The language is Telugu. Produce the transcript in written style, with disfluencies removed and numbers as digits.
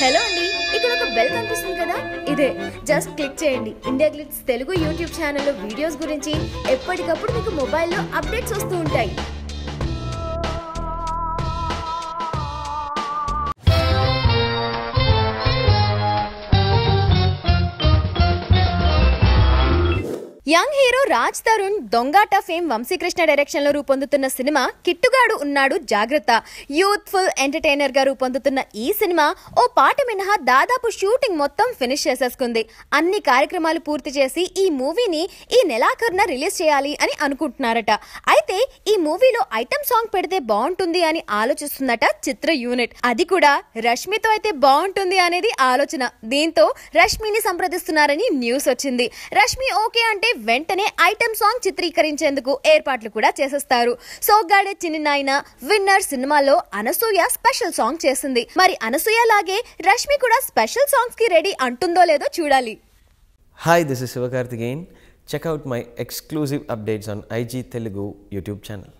హలో అండి, ఇక్కడ ఒక బెల్ కనిపిస్తుంది కదా, ఇదే జస్ట్ క్లిక్ చేయండి. ఇండియా గ్లిట్స్ తెలుగు యూట్యూబ్ ఛానల్లో వీడియోస్ గురించి ఎప్పటికప్పుడు మీకు మొబైల్లో అప్డేట్స్ వస్తూ ఉంటాయి. Young hero Raj Tarun దొంగాట fame Vamsikrishna direction లో రూపొందుతున్న సినిమా కిట్టుగాడు ఉన్నాడు జాగ్రత్త. యూత్ఫుల్ ఎంటర్టైనర్ గా రూపొందుతున్న ఈ సినిమా ఓ పాట మినహా దాదాపు షూటింగ్ మొత్తం ఫినిష్ చేసేసుకుంది. అన్ని కార్యక్రమాలు పూర్తి చేసి ఈ మూవీని ఈ నెలాఖరున రిలీజ్ చేయాలి అని అనుకుంటున్నారట. అయితే ఈ మూవీలో ఐటమ్ సాంగ్ పెడితే బాగుంటుంది అని ఆలోచిస్తుందట చిత్ర యూనిట్. అది కూడా రష్మితో అయితే బాగుంటుంది అనేది ఆలోచన. దీంతో రష్మిని సంప్రదిస్తున్నారని న్యూస్ వచ్చింది. రష్మి ఓకే అంటే వెంటనే ఐటమ్ సాంగ్ చిత్రీకరించేందుకు ఏర్పాట్లు కూడా చేసేస్తారు. సోగ్గాడే చిన్ని నాయన, విన్నర్ సినిమాలో అనసూయ స్పెషల్ సాంగ్ చేసింది. మరి అనసూయ లాగే రష్మి కూడా స్పెషల్ సాంగ్స్ కి రెడీ అంటుందో లేదో చూడాలి. Hi, this is Sivakarthikeyan. Check out my exclusive updates on IG Telugu YouTube channel.